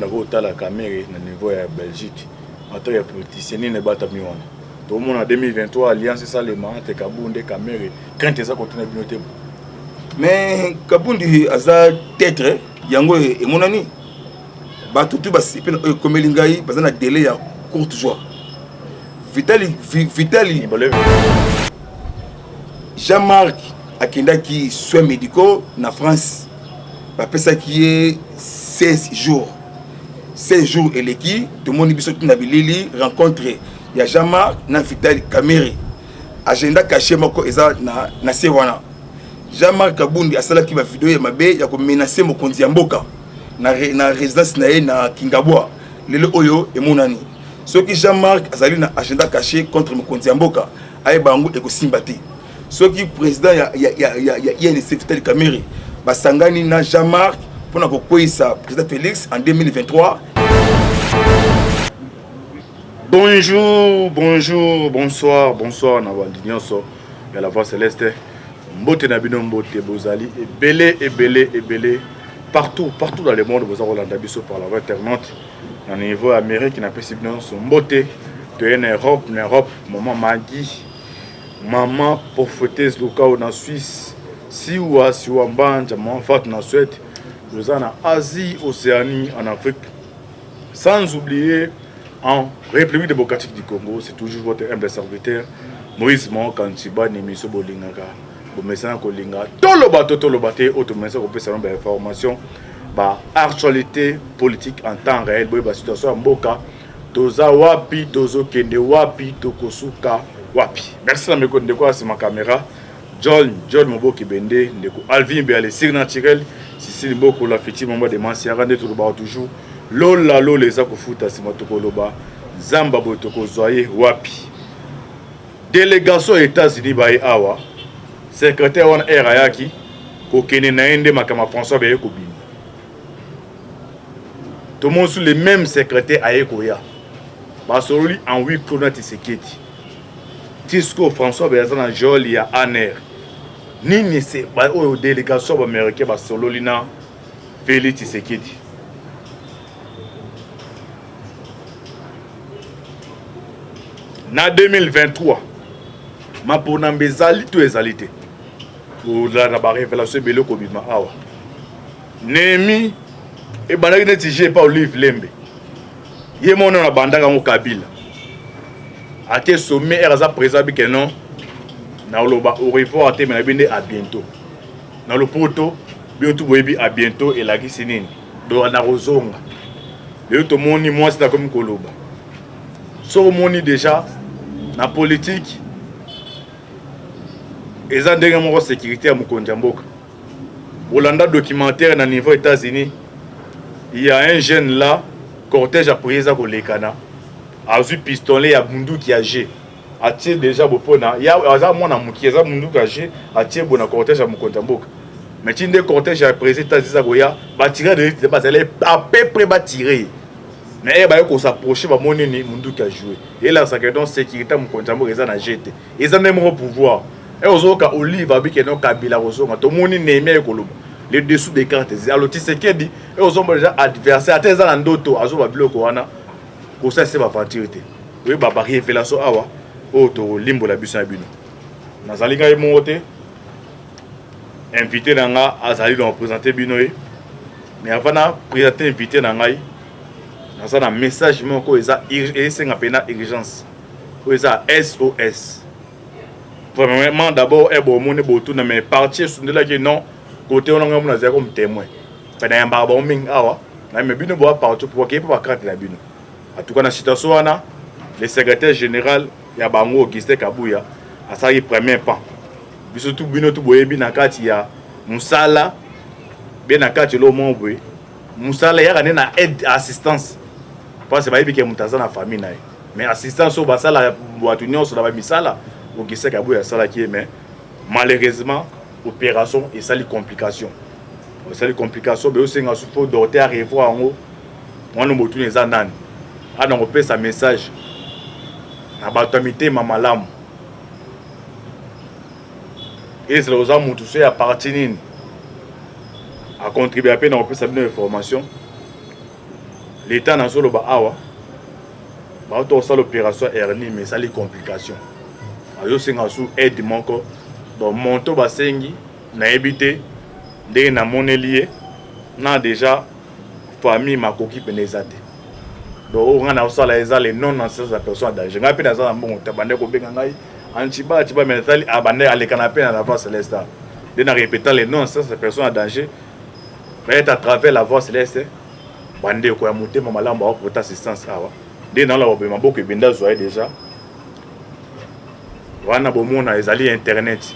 monde a la caméra au niveau de Belgique. Maintenant, il y a politicien qui ne bat pas mieux. Tout le monde en 2023, Alliance Salema, Kabunde, caméra, quand ils ont continué à bien. Mais Kabundi a peut-être, Yango et mon ami. Tout comme Lingaï, parce un délai à courte joie. Vitali, Jean-Marc Akenda qui soins médicaux en France, ça qui est 16 jours. 16 jours et l'équipe, tout le monde est rencontré. Il y a Jean-Marc, Vitali Kamere. Agenda caché moko eza na sewana. Jean-Marc Kabundi a sala qui va vidéo ya mabe ya ko menacer mokonzi ya mboka na résidence na Kingabwa. Lelo oyo e monani. Ce qui Jean-Marc azali na agenda caché contre mokonzi ya mboka, aye bango e ko simbati. Ce qui président ya INC Vitali Kamere basangani na Jean-Marc pour na ko koisa président Félix en 2023. Bonjour, bonsoir, Nabandinyoso, la voix céleste. Mbote Nabino Mbote, Bozali, et belé, partout dans le monde, vous avez l'andabiso par la voie internaute. Au niveau Amérique, n'a pas si bien son Mbote, de Europe, maman Magui, maman prophétesse locale en Suisse, Siwa, Siwamban, maman Fat en Suède, vous en Asie, Océanie, en Afrique, sans oublier. En République démocratique du Congo, c'est toujours votre humble serviteur Moïse Mon Kantiba Nemiso Bolingaka. Vous mettez en Kolinga. Tout le bateau, automatisé, vous pouvez savoir l'information. Actualité politique en temps réel. La situation en Boka. Toza Wapi, Tozo Kende Wapi, Tokosuka Wapi. Merci à mes collègues, c'est ma caméra. John Mobo Kibende, Alvin Béalé, Sir Naturel, Sissi Mboko, la fête, maman de Mansiara, tout le bar toujours. Lola les akofuta simatokoloba Zamba botoko zoye wapi. Délégation États-Unis baye awa. Secrétaire wana Erayaki kokene naende makama François Baye Kobini. Tout le monde sous les mêmes secrétaires aye koya. Basololi en 8 kona Tiseketi. Tisco François Baye na joli ya aner. Nini c'est ba o délégation américaine basololi na Félix Tiseketi. Na 2023, ma ponambe zali to ezalité. Pour la révélation belo kobima awa. Nemi e bandaki neti je pa Olive Lembe. Ye mona na bandaka mo Kabila. Ate sommet eraza présent bi kenon. Na loba au revoir te na binde à bientôt. Na le poto bientôt boyebi à bientôt et la gisinini. Do na rozonga. Le to moni moi c'est comme koloba. So moni déjà na politique, ils ont des gens sécurité à Moukondjamboka. Olanda documentaire na niveau États-Unis, il y a un jeune là, cortège à Priesa Kolekana, a vu pistolet à Bundu qui a gé. A tiré déjà Bopona, il y a un mon amour qui a Bundu qui a gé, a tiré bon cortège à Moukondjamboka. Mais tu des cortèges à Priesa États-Unis, va tirer de base, elle est à peu près va tirer. Mais il faut s'approcher de mon ennemi qui a joué. Et là, ça crée donc sécurité pour continuer à jeter. Ils ont même le pouvoir. Et aux autres, Olive a dit que Kabila Rozo, tout le monde n'est pas les dessous des cartes. Alors, tu sais qu'il dit, et aux hommes déjà adversaires, à tes ans d'autres, à Zoba Bloko, pour ça, c'est ma fatalité. Oui, bah, révélation, awa, auto, limbo la bussa bino. Nazalika est monté, invité dans la, Azali l'ont présenté binoé. Mais avant de présenter invité dans la, dans un message c'est une urgence. SOS. Premièrement, d'abord, mais partir sur de là que non, côté on a comme témoin. Pendant un barbon ming awa, mais bien boire partout pour qu'il pas craindre la bino. En tout cas, dans la situation le secrétaire général ya bango Augustin Kabuya a ça y premier pas. Surtout bino tout boye bien kati ya musala bien kati lo momwe. Musala ya na aide assistance. Parce que c'est pas que la famille. Mais assistance au basala, sur la misala, au qui sait qu'il y a ça qui est, mais malheureusement, opération et ça les complications. Ça les complications, mais aussi, il faut dorter à revoir en haut. On nous montre les ananes. On nous passe un message. La batamité, ma malam. Et c'est les gens qui appartiennent à contribuer à peine à une information. l'état na solo ba awa ba to ça l'opération hernie mais ça les complications ayo singa sous aide moko donc monto ba sengi na éviter de na monelier na déjà famille makoki penezate donc on a aussi les non anciennes personnes d'âge nga pe na za mbongo tabande ko benga ngai antiba mais tali abande ale canapé na la voie céleste de na répéter les non anciennes personnes en danger mais à travers la voie céleste bande ko ya motema malamba wa porter assistance awa de na la bobema boko benda zoye déjà wana bomona ezali internet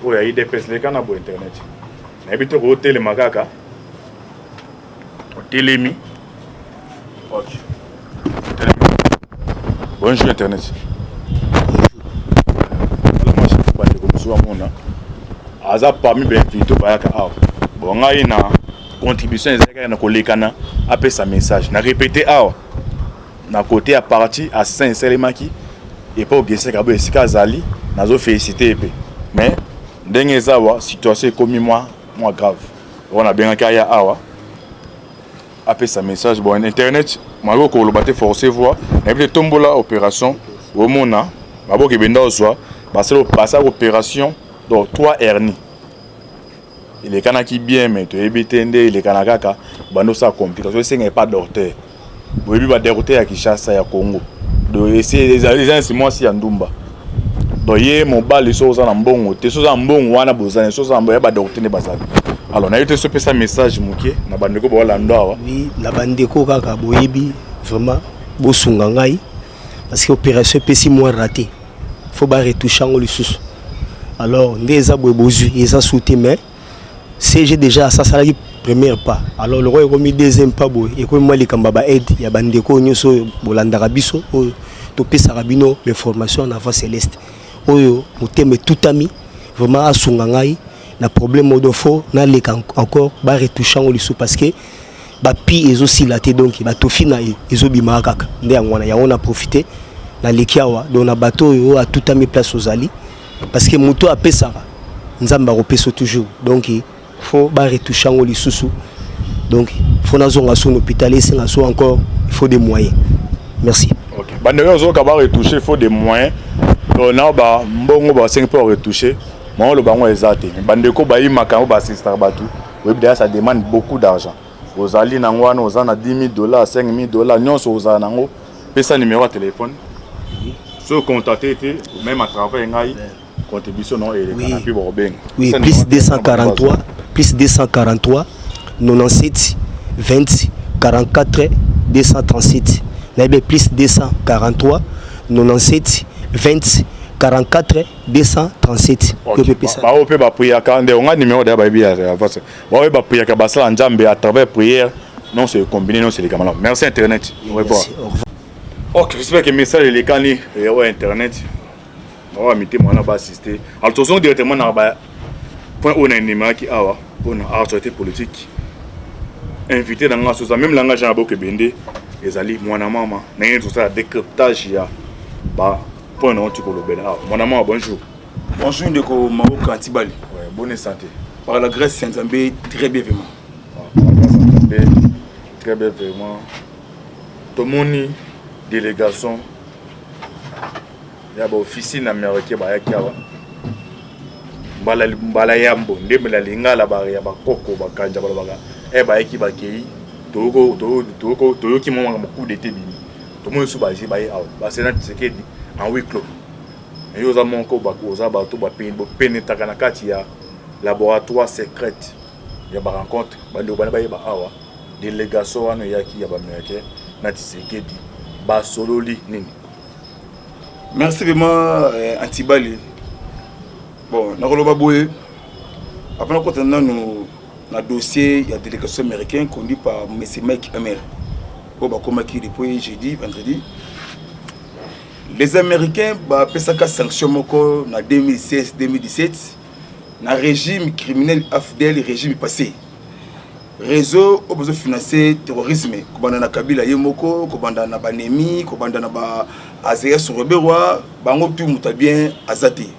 oya IDPS le kana bo internet na bito ko tele makaka Télémi. Ok. Bonjour Internet. Moi je suis pas de comme ça mon aza parmi ben vito bayaka aw. Bon ngai na contribution ezaka na kolekana apé sa message. Na répéter aw. Na côté à partir à Saint-Selemaki et pas obligé ka bo esika zali nazo féliciter epé. Mais ndenge zawa situation comme moi grave. On a bien kaya awa. Après sa message bon internet mako ko lobate forcer voix et puis tombola opération au mona mabo ke benda oswa baselo passer opération donc 3 hernies il est kana qui bien mais to ebitende il est kana kaka bando sa complication c'est n'est pas docteur bo bi ba docteur ya Kinshasa ya Congo donc essayer les gens c'est moi si andumba donc yé mon bal so za na mbongo te so za mbongo wana bozana so za mbongo ya ba docteur ne bazali. Alors, on a eu ce message mouké na bandeko bo lando. Oui, la bandeko kaka boyebi vraiment bosunga ngai parce que opération pesi moins raté. Faut ba retoucher ngo lisusu. Alors, ndeza boyebuzu, eza souté mais j'ai déjà ça la première pas. Alors le roi est remis deuxième pas boy et comme moi les kambaba aide ya bandeko nyoso bolandaka biso to pesa rabino les formations en avant céleste. Oyo moteme tout ami vraiment asunga ngai. Na problème de faux na les encore ba retouchant au lisu parce que ba pi ezo silaté donc ba tofi na ezo bima kaka nde ngwana ya on a profité na lekiawa donc na bateau yo a tout à mes places aux ali parce que moto a pesara nzamba repeso toujours donc il faut ba retouchant au lisu donc faut na zonga son hôpital et c'est encore il faut des moyens. Merci. OK. Bandeko zo ka ba retoucher il faut des moyens. Donc na ba mbongo ba 5 pour retoucher. Moi, le bango est zaté. Bandeko bayi makambo ba sister batu. Oui, d'ailleurs ça demande beaucoup d'argent. Aux ali nangwana aux ana $10,000, $5,000, nyonso aux ana ngo. Pesa numéro de téléphone. So contacter même à travers ngai contribution non et les canapé borben. Oui, plus 243 97 20 44 237. Nabe plus 243 97 20 44 237. Ba opé ba prière quand on a numéro de ba biya avance. Ba ba prière ka basala njambe à travers prière non c'est combiné non c'est les camarades. Merci internet. Au revoir. OK, j'espère que message les cani et ouais internet. On va mettre moi là bas assister. Alors tous directement na ba point on a numéro qui awa pour na actualité politique. Invité dans la chose même langage na boke bende ezali mwana mama na tout ça décryptage ya ba point non tu peux le bénir. Mon amour, bonjour. Bonjour Ndeko Mao Kantibali. Ouais, bonne santé. Par la grâce Saint-Zambé, très bien vraiment. Par la grâce Saint-Zambé, très bien vraiment. Tout le monde délégation. Il y a des officines américaines qui sont mbala yambo ndemela linga la bari ya bakoko bakanja balabaka ki bakei toko ki mama beaucoup d'été bini to mo su baje baye aw ba senat sekedi en huis clos et aux amonko bakoza bato ba pénétaka na kati ya laboratoire secrète ya ba rencontre bando bana baye ba awa délégation wana yaki ya ba américain na tisekedi ba sololi nini. Merci vraiment Antibali. Bon, nous avons après nous un dossier il y a délégation américaine conduit par M. Mike Hammer. Depuis jeudi, vendredi. Les Américains ont fait des sanctions en 2016-2017 dans le régime criminel AFDL, le régime passé. Réseau a besoin de financer le terrorisme. Comme dans Kabila Yemoko, comme dans Banemi, comme dans Azéa Sorobewa, bango tout muta bien azati.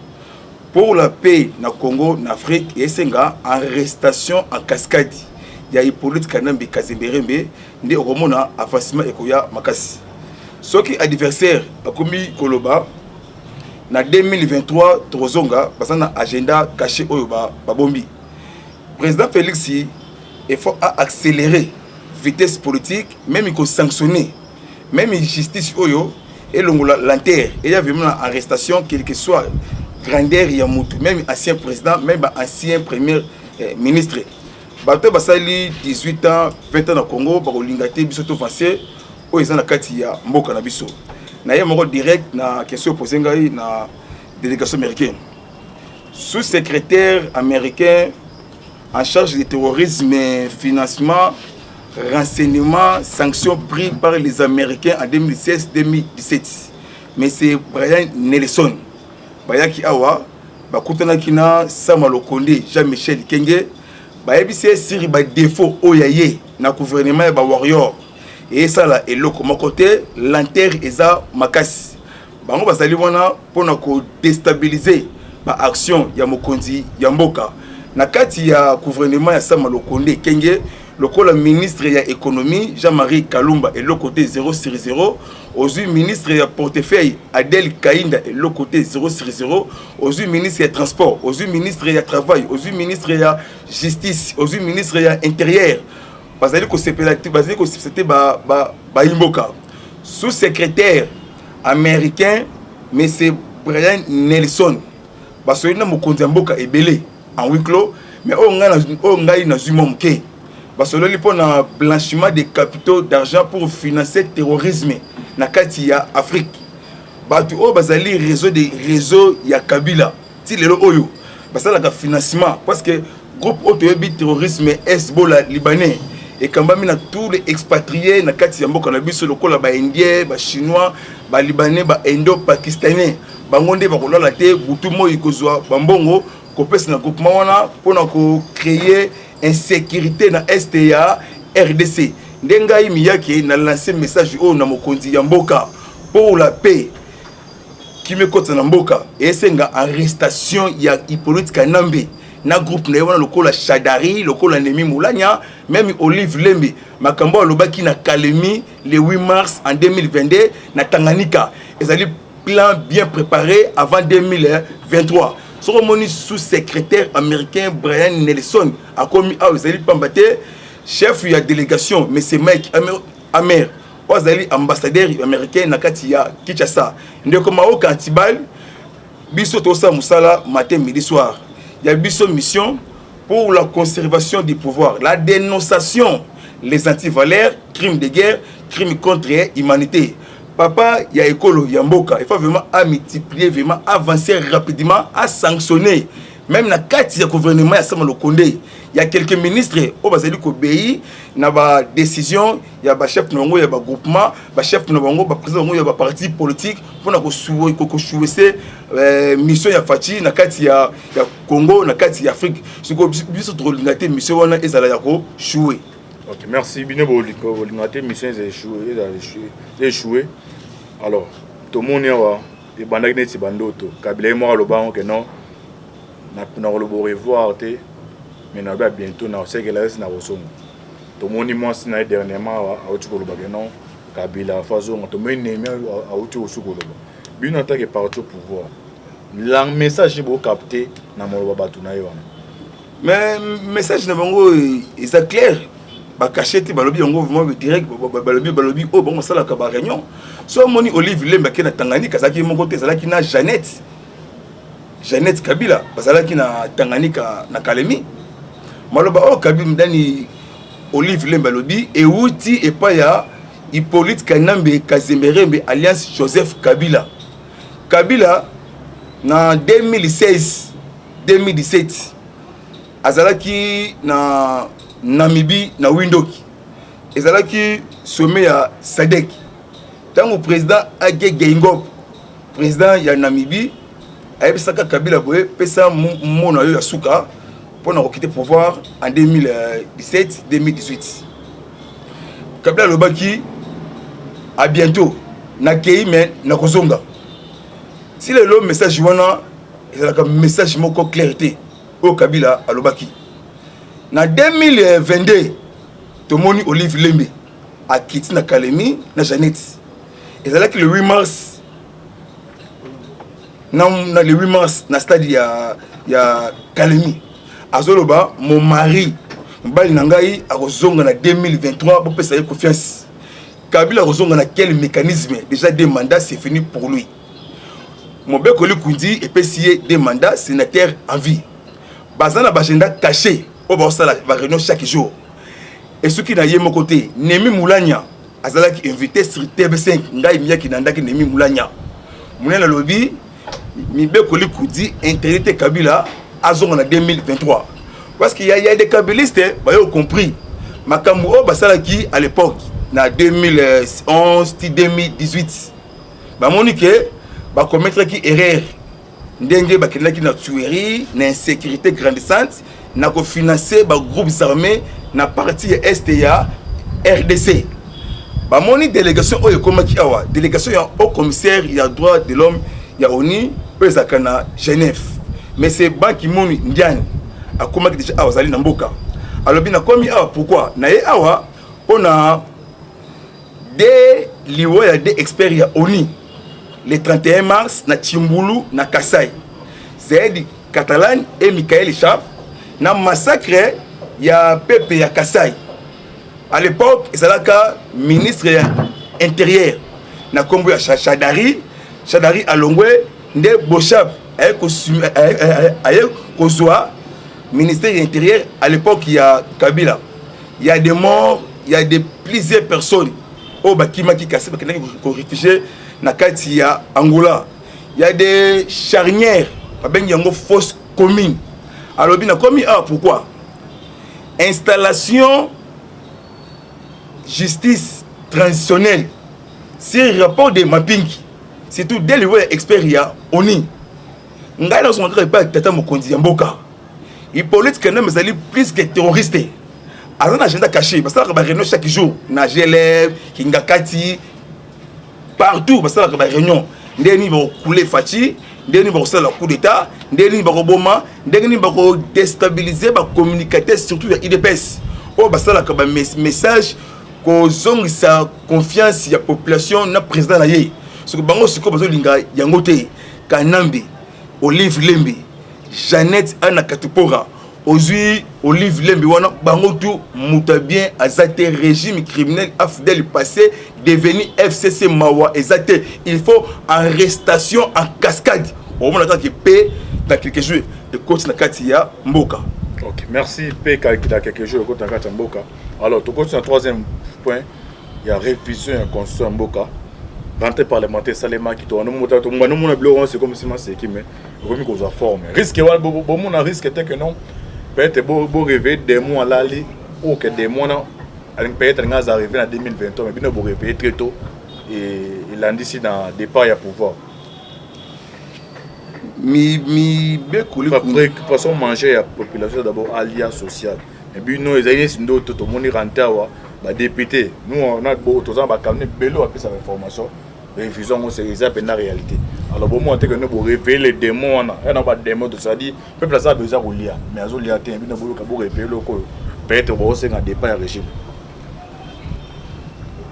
Pour la paix na Congo, en Afrique et Senga, arrestation en cascade. ya Hippolyte Kanambe Kazemberembe nde okomona avancement ekoya makasi. Soki adversaire akomi koloba na 2023 tozonga basana agenda caché oyo ba bombi. Président Félix il faut accélérer vitesse politique, même il faut sanctionner, même justice oyo et l'enterre et il y a vraiment arrestation quel que soit grandeur ya mutu, même ancien président, même ancien premier ministre. Bato basali 18 ans, 20 ans na Congo, ba kolingate biso to avancé o ezana kati ya mboka na biso. Na ye moko direct na question posée ngai na délégation américaine. Sous-secrétaire américain en charge du terrorisme, financement, renseignement, sanctions prises par les Américains en 2016-2017. Mais c'est Brian Nelson. Bayaki awa, bakutana kina Sama Lokonde, Jean-Michel Kenge, bayebise siri ba défaut oyaye na gouvernement ba warrior. Et ça là et loko mon côté, l'enterre eza makasi. Bango basali wana pona ko déstabiliser ba action ya mokonzi ya mboka. Na kati ya gouvernement ya Sama Lokonde Kenge, le ministre ya économie Jean-Marie Kalumba et le côté 0/0, aux ministre ya portefeuille Adel Kainda et le côté 0/0, aux ministre ya transport, aux ministre ya travail, aux ministre ya justice, aux ministre ya intérieur. Basali ko sepelati, basali ko c'était ba imboka. Sous-secrétaire américain monsieur Brian Nelson. Basoli na mokonzi mboka ebele en huis clos, mais on ngai na zumomke. Parce que li pona blanchiment des capitaux d'argent pour financer le terrorisme na kati ya Afrique. Batu o bazali réseau ya Kabila. Ti lelo oyo basala ka financement parce que groupe autoyebi terrorisme Hezbollah libanais et kambami na tous les expatriés na kati ya mboka na biso lokola ba indien, ba chinois, ba libanais, ba indo-pakistanais. Bangonde ba kolala te butu moyi kozwa bambongo ko pesa na groupement wana pona ko créer insécurité na STA RDC. Ndengai miyake na lancer message au na mokonzi ya mboka pour la paix qui me kota na mboka et senga arrestation ya Hippolyte Kanambe na groupe na wana lokola Shadari lokola Nemi Moulanya même Olive Lembe makambo lobaki na Kalemi le 8 mars en 2022 na Tanganyika ezali plan bien préparé avant 2023. Soromoni sous-secrétaire américain Brian Nelson a commis à Ozali Pambate, chef de la délégation, M. Mike Amer, Ozali ambassadeur américain Nakati ya Kinshasa. Ndekoma Kantibal, biso tosa musala matin midi soir. Il y a biso mission pour la conservation du pouvoir, la dénonciation, les antivaleurs, crimes de guerre, crimes contre l'humanité. Papa, il y a école Yamboka. Il faut vraiment multiplier, vraiment avancer rapidement, à sanctionner. Même dans le cadre du gouvernement, il y a quelques ministres qui ont obéi à des décisions. Il y a des chefs de groupement, des chefs de président de parti politique pour choisir mission ya Fati na kati ya Congo, na kati ya Afrique. Ce que biso to lingate mission wana ezala ya ko jouer. OK, merci bien boliko lingate mission échoué. Alors, tout le monde est bandé neti bandoto. Kabila mo lobango que non. Na revoir mais na ba bientôt na sait que là c'est na rosongo. Tout le monde moi sina dernièrement a otu ko lobango non. Kabila fazo to me nemi a otu osukolo. Bino attaque parti au pouvoir. Le message est capté dans mon batu na yo. Mais message na bango est clair. Ba cachette balobi yango vraiment direct balobi oh bon ça la ka ba réunion. So moni Olive Lemba ki na Tanganyika zaki mon côté zalaki na Jeannette Kabila bazalaki na Tanganyika na Kalemi. Maloba oh Kabila ndani Olive Lemba lobi et outi et pas ya Hippolyte Kanambe Kazemberembe alliance Joseph Kabila. Kabila na 2016-2017 azalaki na Namibie na Windhoek ezalaki sommet ya SADC tango président Age Geingob président ya Namibie ayebisaka Kabila boye pesa mona yo ya suka pour quitter pouvoir en 2017-2018. Kabila lobaki à bientôt na Keime na kozonga. Si le message wana ezalaka message moko clarté au Kabila alobaki En 2022, Tomoni Olive Lembe a quitté na Kalemi, na Jeannette. Et c'est là que le 8 mars, le 8 mars, na stade ya Kalemi. Azoloba, mon mari, Mbali Nangaï, a rejoint en 2023 pour faire confiance. Kabila a rejoint dans quel mécanisme? Déjà des mandats, c'est fini pour lui. Mon bec Oli Kundi et PCA des mandats, sénateur en vie. Bazana Bagenda caché, au bas de la réunion chaque jour. Et ce qui n'a pas mon côté, Nemi Moulania, Azala qui invité sur TV5, Ngaï Miyaki Nandaki Nemi Moulania. Moulania lobby, mi bec Oli Kundi, intérêt Kabila, Azon en 2023. Parce qu'il y a des kabylistes, ils ont compris. Makamou Basala qui à l'époque, en 2011, 2018, Monique, va commettre qui erreur. Ndenge ba kenaki na tuerie, na insécurité grandissante, na ko financer ba groupes armés na partie STA RDC. Ba moni délégation oyo komaki awa, délégation ya haut commissaire ya droit de l'homme ya ONU pezaka na Genève. Mais c'est Ban Ki-moon Ndiane a komaki déjà awa zali na mboka. Alors bien komi awa pourquoi? Na ye awa on a des liwa des experts ya ONU. Le 31 mars, na Timbulu, na Kassai. C'est Catalan et Michael Chap. Na massacre, il y a Pepe ya Kassai. À l'époque, c'est là que ministre intérieur. Na Kombo ya Chadari Alongwe, Nde Bochap, aye Kozwa, ministère intérieur. À l'époque, il y a Kabila. Il y a des morts, il y a plusieurs personnes. Oh, Bakima qui cassé, qui sont réfugiés. Nakati ya Angola, il y a des charnières, il y a une fausse commune. Alors, bien, pourquoi? Installation, justice transitionnelle, c'est le rapport de mapping, c'est tout dès le expert, il y a ONI. Nous avons montré que Tata Mokondi Mboka, il politique quand même plus que terroriste. Alors, on a un agenda caché, parce que nous avons chaque jour, Nageleb, Kingakati, partout parce que la réunion ndeni ba couler Fati ndeni ba faire le coup d'état ndeni ba roboma ndeni ba déstabiliser ba communicateur surtout ya IDPS o ba sala ka ba message ko zongi sa confiance ya population na président na ye ce que bango siko bazo linga yango te Kanambe Olive Lembe Jeannette Anna Katupora Ozui Olive Lembe wana bango tout mutabien azate régime criminel afdel passé devenu FCC Mawa exacté. Il faut arrestation en cascade. Au moment où P dans quelques jours de coach Nakatia Mboka. Ok, merci P dans quelques jours de coach Nakatia Mboka. Alors, tu continues un troisième point. Il y a révision et constitution Mboka. Rentrée parlementaire Salema qui tourne. Nous avons c'est comme si c'est qui mais remis qu'on a formé. Risque bon mon risque était que non. Peut-être beau rêver des mois à l'aller ou que des mois peut-être qu'on arrivé en 2023 mais bien beau rêver très tôt et il a dit ici dans départ à pouvoir. Préoccupation manger la population d'abord alliance sociale. Et puis nous les alliés nous tout le monde rentré à député. Nous on a beaucoup de gens qui ont bello après sa information. Révision c'est exact la réalité. Alors bon moi que nous pour révéler les démons on a pas de démons de ça dit peuple ça besoin de lire mais azo lire bien nous pour révéler le peut-être bon c'est un départ régime.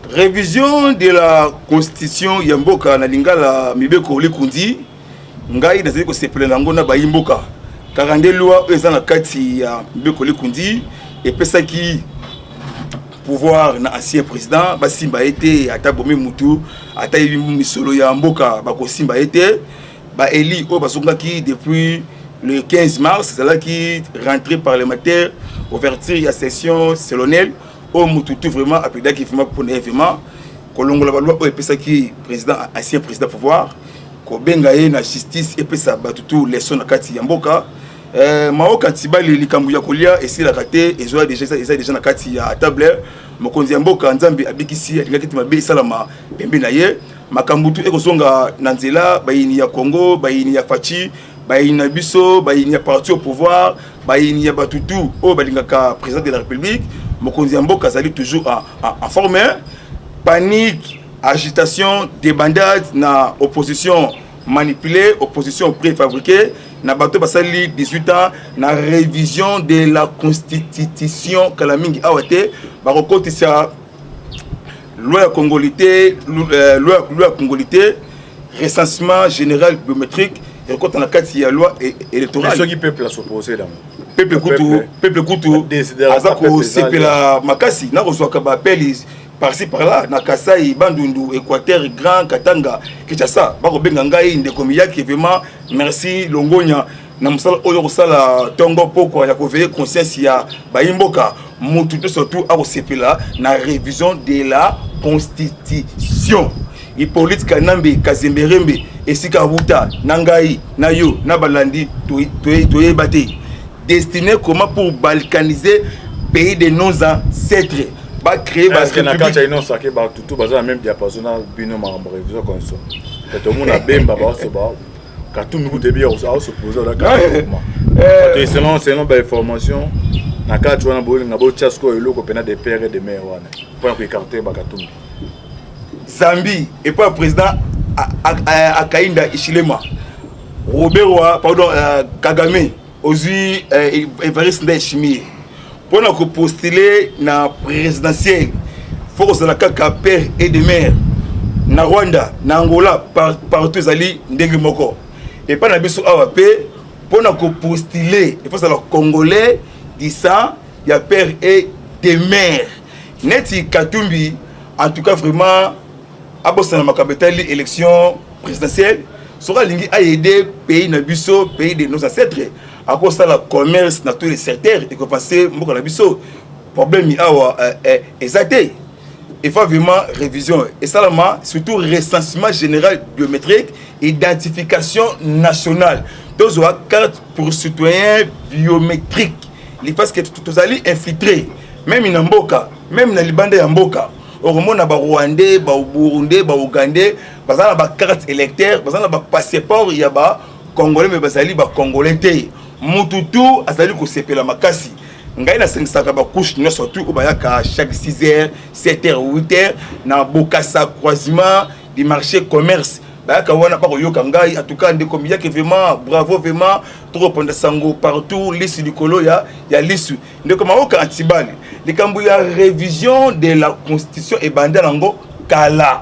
Révision de la constitution Yamboka na lingala mibeko likundi ngai nazali ko sepela nango na bayimboka 42 loi eza na kati ya mibeko likundi et pesa qui pouvoir na ancien président basimba été ata bomi mutu ata misolo ya mboka bako simba été ba eli o basonga ki depuis le 15 mars c'est là qui rentrée parlementaire ouverture ya session solennelle au mututu vraiment après qui vraiment pour événement kolongola ba loi o pesa ki président ancien président pouvoir ko benga ye na justice et pesa batutu leçon na kati ya mboka maoka tibali likambu ya kolia esi la raté et joa déjà na kati ya table mokonzi ya mboka nzambi abikisi alingaki timabe salama pembe na ye makambutu ekozonga na nzela bayini ya Congo bayini ya Fachi bayini na biso bayini ya parti au pouvoir bayini ya batutu o balingaka président de la République mokonzi ya mboka zali toujours en forme panique agitation débandade na opposition manipulée opposition préfabriquée na bato basali 18 ans na révision de la constitution kala mingi awate bakokotisa loi congolité loi congolité recensement général biométrique et quand on a quatre loi électorale ceux qui peuple s'opposer là peuple kutu azako sepela makasi na kozwaka ba appel par-ci par-là na Kasai Bandundu Équateur Grand Katanga Kinshasa bako benga ngai ndeko miyaki vraiment merci Longonya na musala oyo kosala tongo poko ya ko veiller conscience ya bayimboka mutu to surtout ako sepela na révision de la constitution Hippolyte Kanambe Kazemberembe esika buta nangai na yo na balandi toye bate destiné comment pour balkaniser pays de nos ancêtres ba créer ba république na ça que ba tout bazana même diapason na bino ma révision comme ça tout le monde a bemba ba se ba ka tout nous début au se poser là ka selon ba information na ka tu wana boli na bo chasko eloko pena de père et de mère wana pour écarter ba ka tout Zambi et pas président Akainda Ichilema Robert pardon Kagame Ozui Evariste Ndayishimiye pour nous postuler na présidentielle faut que ça kaka père et de mère na Rwanda na Angola partout zali ndenge moko et pas na biso AWP pour nous postuler il faut ça le congolais dit ça il y a père et de mère neti Katumbi en tout cas vraiment abosana makabetali élection présidentielle sera lingi a aider pays na biso pays de nos ancêtres à cause de la commerce dans tous les secteurs et que passer mboka na biso problème awa exacté il faut vraiment révision et ça surtout recensement général biométrique identification nationale tous aux carte pour citoyens biométriques les parce que tous allez infiltrer même in mboka même na libanda ya mboka oromona ba Rwandais ba Burundais ba Ougandais bazana ba carte électeur bazana ba passeport ya ba congolais mais bazali ba congolais té mututu azali ko sepela makasi ngai na 500 ba couche no surtout obayaka chaque 6h 7h 8h na bokasa croisement du marché commerce bayaka wana pa koyoka ngai en tout cas ndeko miyaki vraiment bravo vraiment trop panda sango partout liste du kolo ya lisu ndeko maoka antibali likambu ya révision de la constitution et banda nango kala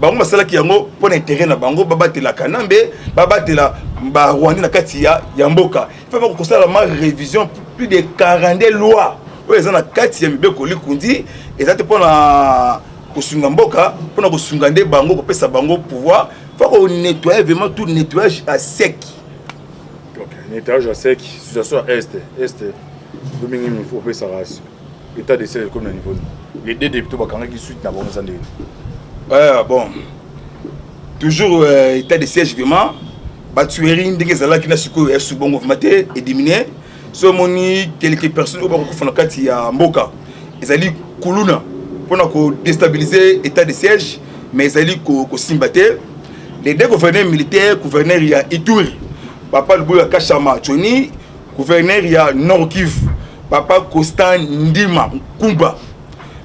bango basala ki yango pour intérêt na bango babatela Kanambe babatela ba Rwanda na kati ya mboka il faut ko sala ma révision plus de 42 lois oyo eza na kati ya mibeko likundi ezate pona kosunga mboka pona kosunga nde bango ko pesa bango pouvoir faut qu'on nettoie vraiment tout nettoyage à sec. OK, nettoyage à sec, situation est domingue il faut faire ça race. État de siège comme le niveau. Les deux députés bakanga qui suite na bon zande. Bon. Toujours état de siège vraiment ba tuerie ndenge zala ki na siko su bongo maté et diminuer. So moni quelques personnes au ba ko fona kati ya mboka. Ezali kuluna pona ko déstabiliser état de siège mais ezali ko simbater. Les deux gouverneurs militaires, gouverneur ya Ituri, papa Lubuya Kachama Tchoni, gouverneur ya Nord Kivu, papa Constant Ndima Kumba.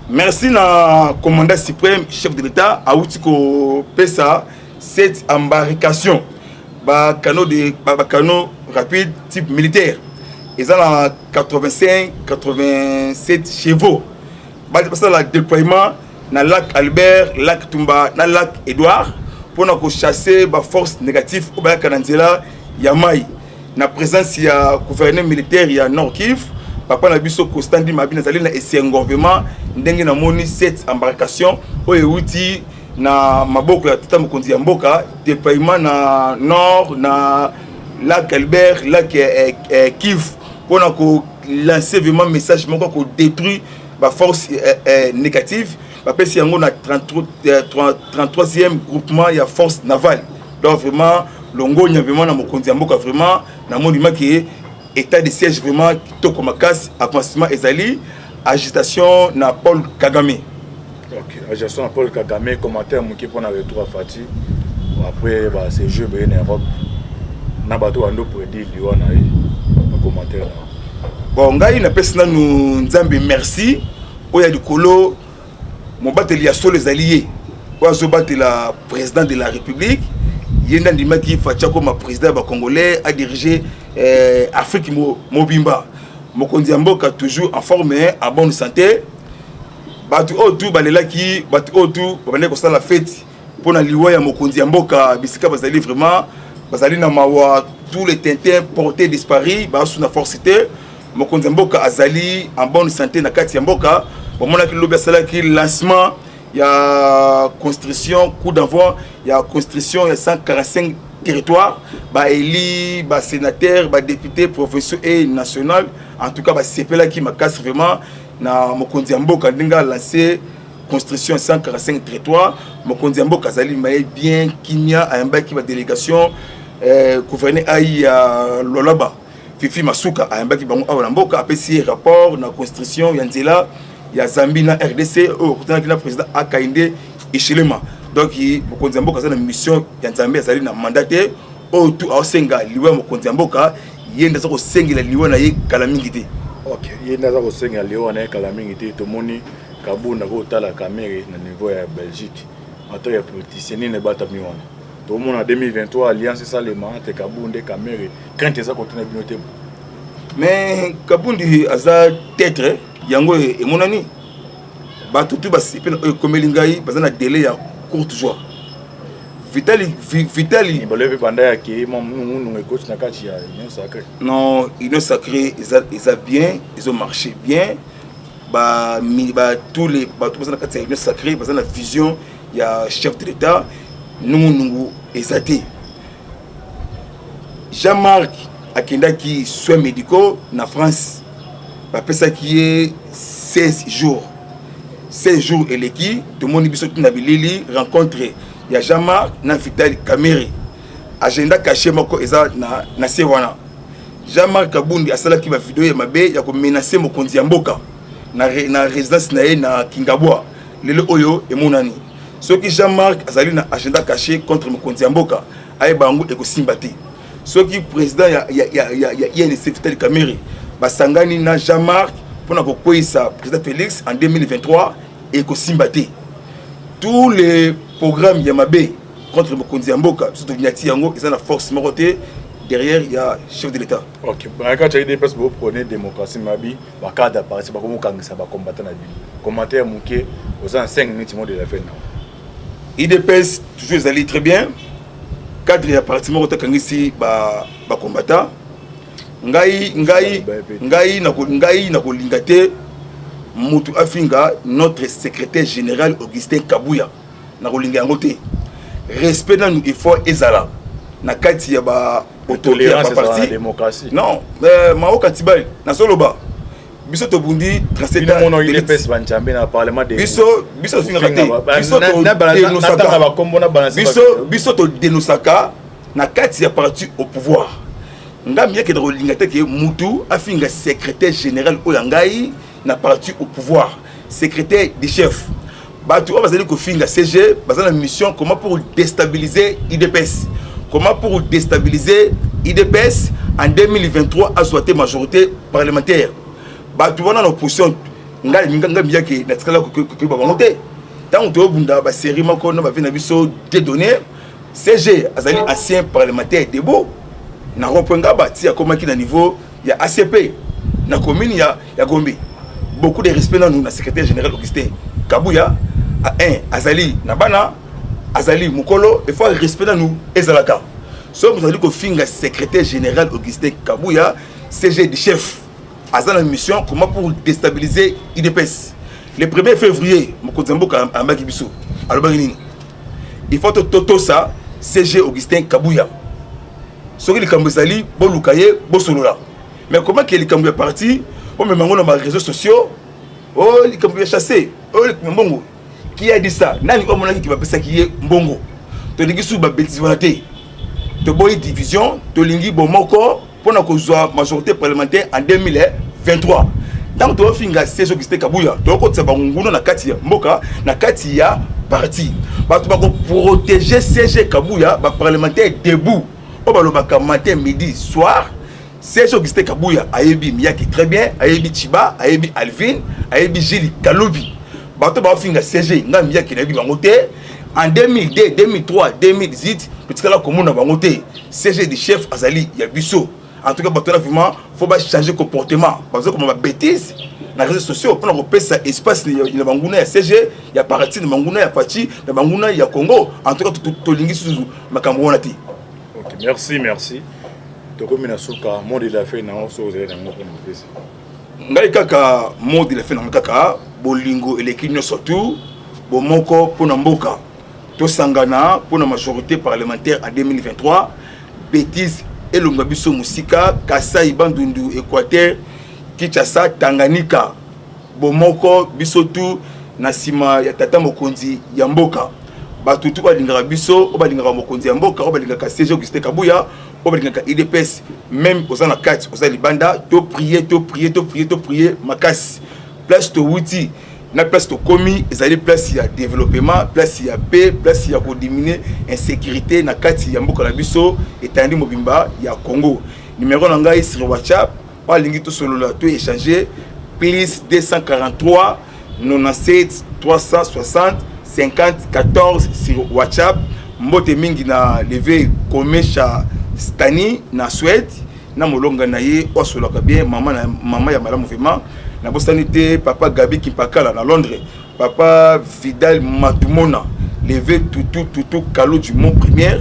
Merci na commandant suprême, chef de l'État, a outi ko pesa cette embarcation, ba canot rapide type militaire. Ils ont 85-87 chevaux. Ba pasa la déploiement na lac Albert, lac Tumba, na lac Edouard. Pour nous chasser les forces négatives au Kananzela Yamai. Na présence ya gouverneur militaire ya Nord Kivu, papa na biso Constant Ndima Binazali na esengouvernement ndenge na moni cette embarcation oyo uti na maboko ya tata mokonzi ya mboka déploiement na nord na lac Albert, lac Kivu pour nous lancer vraiment message moko ko détruire les forces négatives. Parce yango na 33e groupement ya force navale. Donc vraiment longonya vraiment na mokonzi mboka vraiment na monima qui état de siège vraiment kitoko makasi avancement ezali agitation na Paul Kagame. OK, agitation na Paul Kagame commentaire moki pour na retour à Fati après ba ces jeux en Europe na bato ando prédit liwana ba commentaire. Bon ngai na pesa nu nzambe merci oya likolo mon bateli ya solo les alliés oazo batela président de la République yenda ndima ki facha comme président ba congolais a dirigé Afrique mobimba mokonzi mboka toujours en forme en bonne santé batu otu balela ki batu otu babane ko sala fête pour na liwa ya mokonzi mboka bisika bazali vraiment bazali na mawa tous les tintins portés disparus ba sous na forcité mokonzi mboka azali en bonne santé na kati ya mboka bomona ki lobi sala ki lancement ya construction coup d'envoi ya construction ya 145 territoires ba éli ba sénateur ba député provinciaux et national en tout cas ba sepela ki makasi vraiment na mokonzi mboka ndinga lancé construction 145 territoires mokonzi mboka azali maye bien kimia ayamba ki ba délégation gouverneur ai ya Lolaba Fifi Masuka ayamba ki bango awa mboka apesi rapport na construction ya nzela ya Zambie na RDC au kutana ki na président Akainde Ishilema donc mokonzi mboka za na mission ya Zambie azali na mandaté au tout asenga liwa mokonzi mboka yenda za ko sengela liwa na ye kala mingi te. OK, yenda za ko sengela liwa na ye kala mingi te to moni kabunda ko tala kamere na niveau ya Belgique ato ya politicien ne bata miwana to mona 2023 alliance salema te kabunde kamere quand eza ko tuna binote mais kabundi aza tête yango e monani ba tutu ba sipena komelingai bazana délai ya courte joie Vitali baleve banda ya ki mon coach na kati ya union sacrée non union sacrée ils a bien ils ont marché bien ba tous les ba tout bazana kati ya union sacrée bazana vision ya chef de l'état nungu ezati Jean-Marc akendaki soins médicaux na France ba pesa qui est 16 jours et l'équipe de mon biso na bilili rencontre ya Jean-Marc na Vitali Kamere agenda caché moko eza na sewana Jean-Marc Kabundi asala ki ba vidéo ya mabe ya ko menacer mokonzi mboka na résidence na ye na Kingabwa lelo oyo emonani soki Jean-Marc azali na agenda caché contre mokonzi mboka ay bango ekosimbati soki président ya INC Vitali Kamere basangani na Jean-Marc pour ko koisa président Félix en 2023 ekosimbati tous les programmes Yamabe contre Mokonzi Mboka surtout Vignati Yango ils ont la force morotée derrière il y a chef de l'état. OK, quand tu as des personnes pour prôner démocratie mabi ba cadre parti ba comme kangisa ba combattant na bi. Commentaire muké aux 5 minutes de la fin. IDPS toujours allé très bien. Cadre ya parti morotée kangisi ba combattant. Ngai na ko lingate mutu afinga notre secrétaire général Augustin Kabouya na kolinga ngote respect na nous il faut ezala na kati ya ba autorité ya parti démocratie non mao katibali na soloba biso to bundi tracé dans mon il pèse banchambe na parlement de biso finga kate biso to denosaka na kati ya parti au pouvoir ngam yake de kolinga te ke mutu afinga secrétaire général oyangai na parti au pouvoir secrétaire du chef batu bazali ko finga CG bazana mission comment pour déstabiliser IDPS en 2023 a souhaité majorité parlementaire batu wana na opposition nga miyake na tikala ko ba monter tant to bunda ba série mako na ba vina biso dédonner CG azali ancien parlementaire debout na repenga ba ti akomaki na niveau ya ACP na commune ya Gombe beaucoup de respect dans nous na secrétaire général Augustin Kabouya azali nabana azali mukolo il faut respect dans nous ezalaka so vous allez ko finga secrétaire général Augustin Kabouya CG du chef azana mission comment pour déstabiliser IDPS le 1er février mokozamboka ambaki biso alobaki il faut toto ça CG Augustin Kabouya soki likambo ezali bolukaye bosolola mais comment que likambo ya parti on me mango dans les réseaux sociaux oh likambo ya chassé oh mbongo qui a dit ça nani o monaki ki ba pesa ki ye mbongo to lingi su ba bêtise wana te to boy division to lingi bomoko pona ko zwa majorité parlementaire en 2023 donc to finga CG Augustin Kabouya to ko tsaba ngunu na kati ya mboka na kati ya parti ba to ba ko protéger CG Kabouya ba parlementaire debout o ba lo ba matin midi soir CG Augustin Kabouya ayebi miyaki très bien ayebi Chiba ayebi Alvin ayebi Gilles Kaloubi bato ba finga CG nga miyaki na bi bango te en 2002 2003 2018 petit là commune bango te CG du chef azali ya biso en tout cas batona vraiment faut pas changer comportement parce que comme ma bêtise na réseaux sociaux pour repérer ça espace il banguna ya CG ya parti de banguna ya Fachi de banguna ya Congo en tout cas to lingi suzu makambo wana ti. OK, merci. Tokomi na suka monde il a fait na so vous allez na mo pour pesa. Ngai kaka monde il a fait na kaka bolingo elekinyo surtout bomoko pour na mboka. To sangana pour la majorité parlementaire en 2023 bêtise et le Ngabiso Musika Kasai Bandundu Équateur Kinshasa Tanganyika bomoko bisotu na sima ya tata mokonzi ya mboka batutu balingaka biso obalingaka mokonzi ya mboka obalingaka CG Augustin Kabuya obalingaka IDPS même aux na kati aux libanda to prier makasi place to wuti na place to komi ezali place ya développement place ya paix place ya ko diminuer insécurité na kati ya mboka na biso etandi mobimba ya Congo. Numéro na ngai sur WhatsApp balingi to solola to échanger plus 243 97 360 50 14 sur WhatsApp. Mbote mingi na levé komesha Stani na Suède na molonga na ye osoloka bien mama ya malamu vraiment na bosanité papa Gabi Kimpakala na Londres papa Vidal Matumona levé tout Calo du Mont Première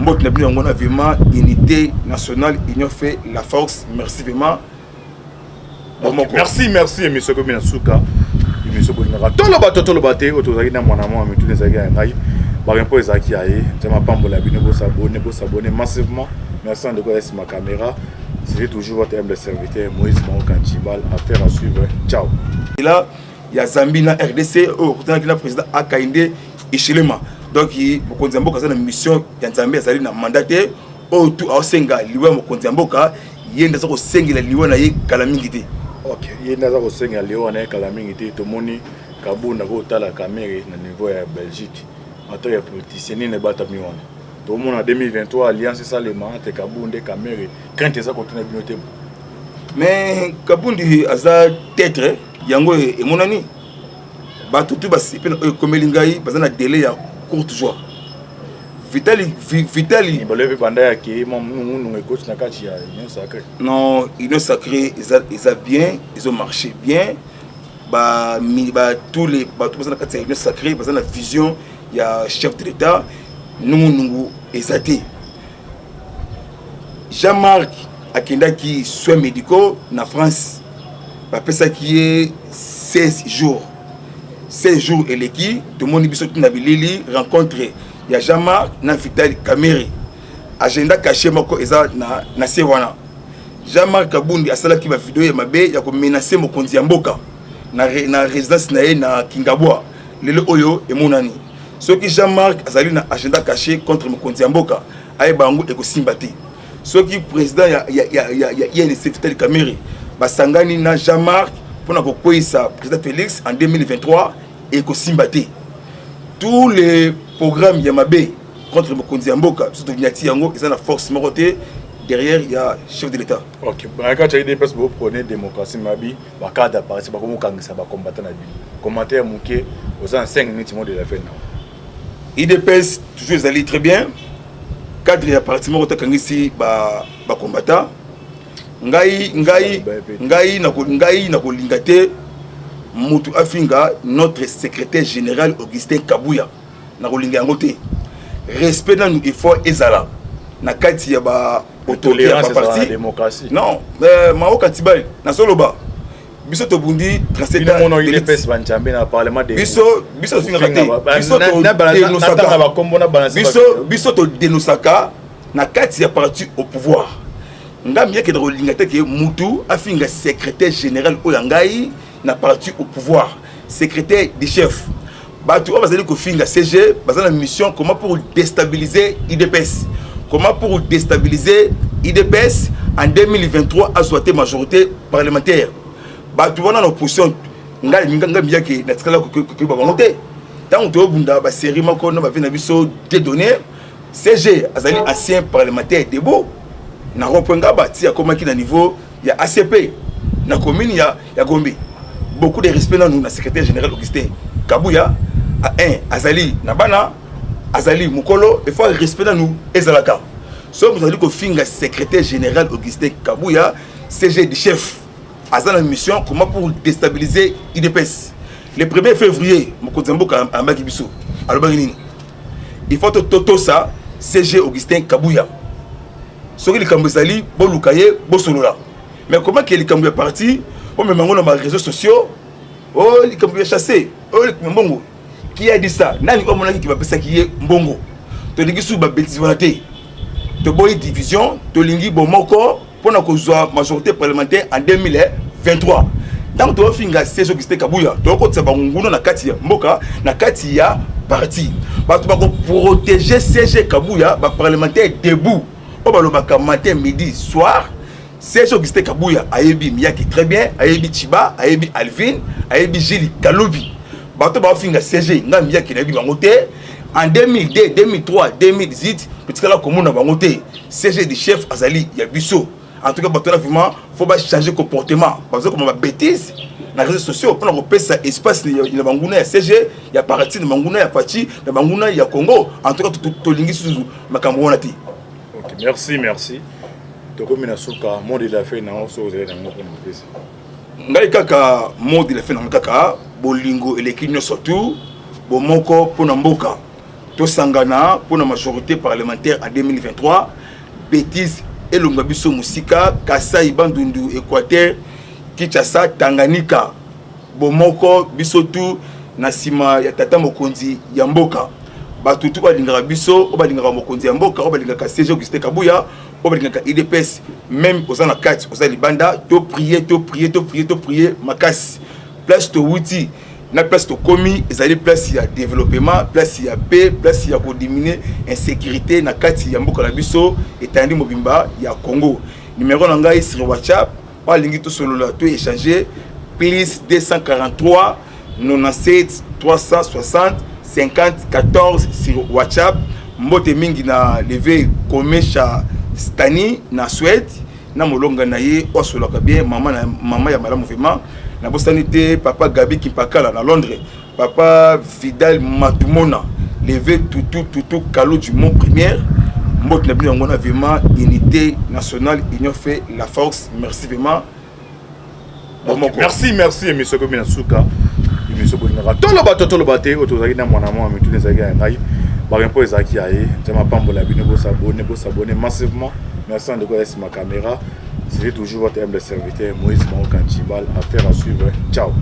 mbote na bino ngona vraiment unité nationale union fait la force merci vraiment. Merci monsieur Komina Suka monsieur Bolingara tolo baté otozaki na mwana mwa mitu nezaki ya ngai ba rempo ezaki aye tama pambola bino bo s'abonner massivement merci de quoi ma caméra c'est toujours votre humble serviteur Moïse Maokantibal affaire à suivre ciao. Et là il y a Zambie na RDC au président Akainde Ishilema donc mokonzi mboka za na mission ya Zambie azali na mandaté au tout asenga liwe mokonzi mboka yenda za ko sengela liwe na ye kala mingi te. OK, yenda za ko sengela liwe na ye kala mingi te to moni kabunda ko tala caméra na niveau ya Belgique ato ya politicien ne bata miwana to mona 2023 alliance salema te kabunde caméra quand ça continue bien te mais kabundi aza tête yango e monani ba tutu basi pe komelingai bazana délai ya courte joie Vitali boleve banda ya ki mon coach na kati ya union sacrée non union sacrée ils a bien ils ont marché bien ba tous les tout bazana kati ya union sacrée bazana vision ya chef de l'état nungu ezate Jean-Marc akendaki soins médicaux na France ba pesa qui est 16 jours eleki de moni biso na bilili rencontre ya Jean-Marc na Vital Kamerhe agenda caché moko eza na sewana Jean-Marc Kabundi asalaki ba vidéo ya mabe ya ko menacer mokonzi ya mboka na résidence na ye na Kingabwa lelo oyo emonani soki Jean-Marc azali na agenda caché contre mokonzi ya mboka aye bango ekosimba te soki président ya Vital Kamerhe basangani na Jean-Marc pour kokwisa président Félix en 2023 ekosimba te tous les programmes Yamabe contre mokonzi ya mboka surtout Vignati yango ils ont la force moroté derrière il y a chef de l'état. OK, ba ka chaide parce que vous prenez démocratie mabi ba cadre parti ba komo kangisa ba combattant na bi commentaire muke aux en 5 minutes de la fin. IDPS toujours allé très bien cadre ya parti moroté kangisi ba combattant ngai na kolingate mutu afinga notre secrétaire général Augustin Kabuya na kolinga yango te respect na nous effort ezala na kati ya ba autorité ya parti démocratie non mao katibali na soloba biso to bundi transcendant mono IDPS banchambe na parlement de biso finga te biso to denusaka na kati ya parti au pouvoir ngam yake de lingate ke mutu afinga secrétaire général oyangai na parti au pouvoir secrétaire du chef batu bazali ko finga CG bazana mission comment pour déstabiliser IDPS en 2023 a souhaité majorité parlementaire batu wana na opposition ngam yake na tikala ko ba monter tant to bunda ba série mako na ba vina biso dédonner CG azali ancien parlementaire debout na repenga bati ya komaki na niveau ya ACP na commune ya Gombe beaucoup de respect na nous na secrétaire général Augustin Kabuya azali na bana azali mukolo il faut respecter nous ezalaka so vous allez ko finga secrétaire général Augustin Kabouya CG du chef azana mission comment pour déstabiliser IDPS le 1er février mokozamboka amaki biso alobaki nini il faut toto ça CG Augustin Kabouya soki likambo ezali bolukaye bosolola mais comment que likambo est parti on me mango na réseaux sociaux oh likambo est chassé oh mbongo qui a dit ça nani ko monaki ki ba pesa ki mbongo to lingi su ba bêtise volonté to boy division to lingi bomoko pour na kozwa majorité parlementaire en 2023 tant to finga CG Augustin Kabouya to ko tsaba nguno na kati ya mboka na kati ya parti ba to ba ko protéger CG Kabouya ba parlementaire debout o ba lo ba matin midi soir CG Augustin Kabouya ayebi Miyaki très bien ayebi Chiba ayebi Alvin ayebi Jili Kalobi bato ba finga CG nga Miyaki na bi bango te en 2002 2003 2018 petit la commune na bango te CG du chef azali ya biso en tout cas bato na vraiment faut ba changer comportement parce que comme ba bêtise na réseaux sociaux pour na repesa espace na banguna ya CG ya parti na banguna ya Fachi na banguna ya Congo en tout cas to lingi suzu makambo wana ti. OK, merci. Tokomi na suka monde de la fin na so zele na ngoko mpesa. Ngai kaka monde de la fin na kaka bolingo eleki surtout bomoko pona mboka to sangana pona majorité parlementaire en 2023 bêtise elonga biso musika Kasai Bandundu Équateur Kinshasa Tanganyika bomoko biso tu na sima ya tata mokonzi ya mboka batutu balingaka biso obalingaka mokonzi ya mboka obalingaka CG Augustin Kabouya obalingaka IDPS même osana kati osana libanda to prier makasi place to wuti na place to komi ezali place ya développement place ya paix place ya ko diminuer insécurité na kati ya mboka na biso etandi mobimba ya Congo numéro na ngai sur WhatsApp balingi to solola to échanger plus 243 97 360 50 14 sur WhatsApp mbote mingi na levé komesha Stani na Suède na molonga na ye osolaka bien mama ya malamu vraiment na bosanité papa Gabi Kimpakala na Londres papa Vidal Matumona levé tout Kalo du Mont Première mbote na bien ngona vraiment unité nationale union fait la force merci vraiment merci monsieur Komina Suka monsieur Bolingara tolo baté autorisé na mwana mwa mitu nezaki ngai barimpo ezaki aye jama pambola bino bo s'abonner massivement merci de connaître ma caméra c'est toujours votre humble serviteur Moïse Marokanchibal affaire à suivre ciao.